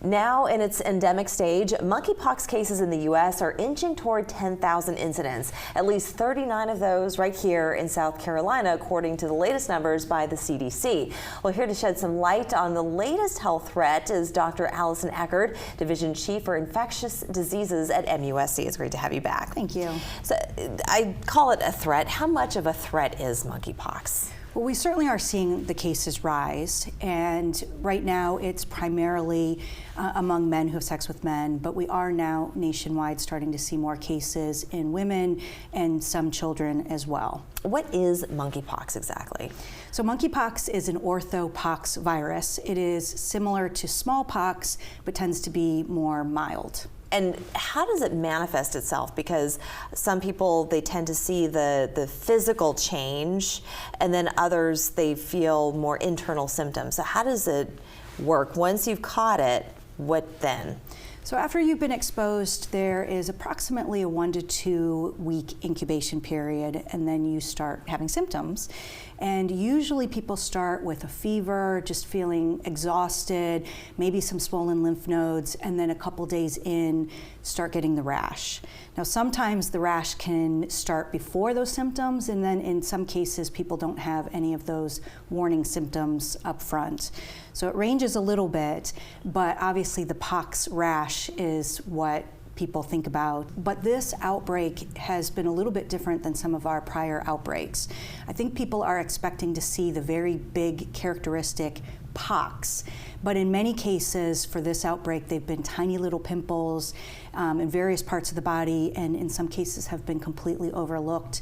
Now in its endemic stage, monkeypox cases in the U.S. are inching toward 10,000 incidents. At least 39 of those right here in South Carolina, according to the latest numbers by the CDC. Well, here to shed some light on the latest health threat is Dr. Allison Eckard, Division Chief for Infectious Diseases at MUSC. It's great to have you back. Thank you. So I call it a threat. How much of a threat is monkeypox? Well, we certainly are seeing the cases rise, and right now it's primarily among men who have sex with men, but we are now nationwide starting to see more cases in women and some children as well. What is monkeypox exactly? So monkeypox is an orthopox virus. It is similar to smallpox, but tends to be more mild. And how does it manifest itself? Because some people, they tend to see the physical change, and then others, they feel more internal symptoms. So how does it work? Once you've caught it, what then? So after you've been exposed, there is approximately a 1 to 2 week incubation period, and then you start having symptoms. And usually people start with a fever, just feeling exhausted, maybe some swollen lymph nodes, and then a couple days in, start getting the rash. Now sometimes the rash can start before those symptoms, and then in some cases people don't have any of those warning symptoms up front. So it ranges a little bit, but obviously the pox rash is what people think about. But this outbreak has been a little bit different than some of our prior outbreaks. I think people are expecting to see the very big characteristic pox, but in many cases for this outbreak they've been tiny little pimples in various parts of the body, and in some cases have been completely overlooked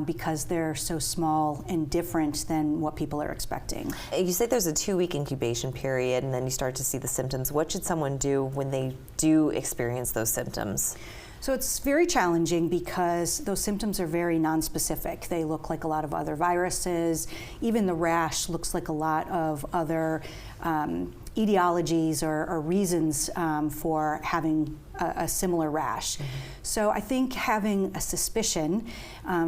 because they're so small and different than what people are expecting. You say there's a 2-week incubation period and then you start to see the symptoms. What should someone do when they do experience those symptoms? So it's very challenging because those symptoms are very nonspecific. They look like a lot of other viruses. Even the rash looks like a lot of other etiologies or reasons for having a similar rash. Mm-hmm. So I think having a suspicion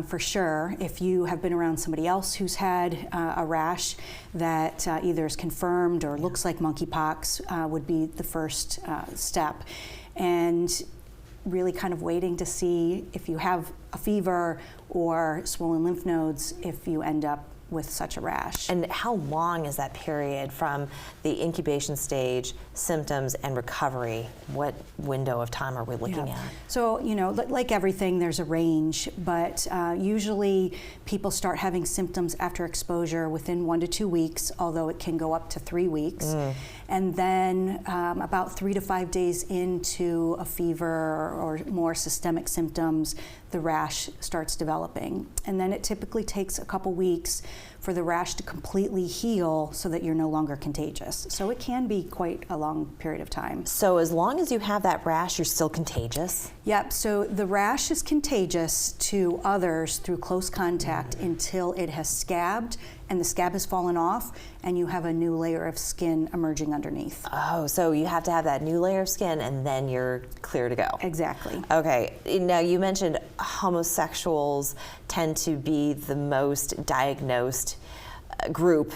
for sure, if you have been around somebody else who's had a rash that either is confirmed or looks like monkeypox would be the first step. And really kind of waiting to see if you have a fever or swollen lymph nodes if you end up with such a rash. And how long is that period from the incubation stage, symptoms, and recovery? What window of time are we looking at? So, you know, like everything, there's a range, but usually people start having symptoms after exposure within 1 to 2 weeks, although it can go up to 3 weeks. And then about 3 to 5 days into a fever or more systemic symptoms, the rash starts developing. And then it typically takes a couple weeks for the rash to completely heal so that you're no longer contagious. So it can be quite a long period of time. So as long as you have that rash, you're still contagious? Yep, so the rash is contagious to others through close contact until it has scabbed and the scab has fallen off and you have a new layer of skin emerging underneath. Oh, so you have to have that new layer of skin and then you're clear to go. Exactly. Okay, now you mentioned homosexuals tend to be the most diagnosed group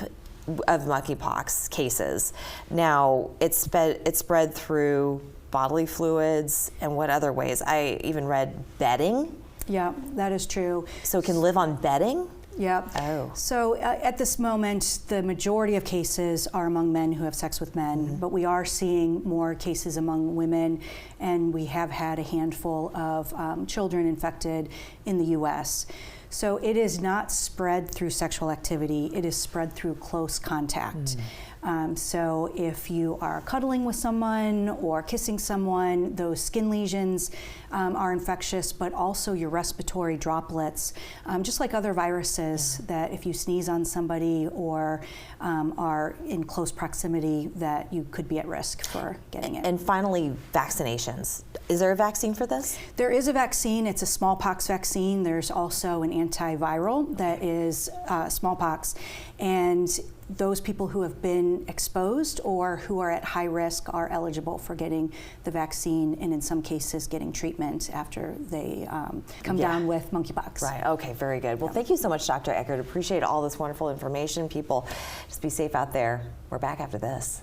of monkeypox cases. Now, it's spread through bodily fluids, and what other ways? I even read bedding. Yeah, that is true. So it can live on bedding? Yeah. Oh. So at this moment, the majority of cases are among men who have sex with men, but we are seeing more cases among women, and we have had a handful of children infected in the U.S. So it is not spread through sexual activity, it is spread through close contact. So if you are cuddling with someone or kissing someone, those skin lesions are infectious, but also your respiratory droplets, just like other viruses, that if you sneeze on somebody or are in close proximity, that you could be at risk for getting it. And finally, vaccinations. Is there a vaccine for this? There is a vaccine. It's a smallpox vaccine. There's also an antiviral that is smallpox. And those people who have been exposed or who are at high risk are eligible for getting the vaccine, and in some cases getting treatment after they come down with monkeypox. Right, okay, very good. Well, thank you so much, Dr. Eckard. Appreciate all this wonderful information. People, just be safe out there. We're back after this.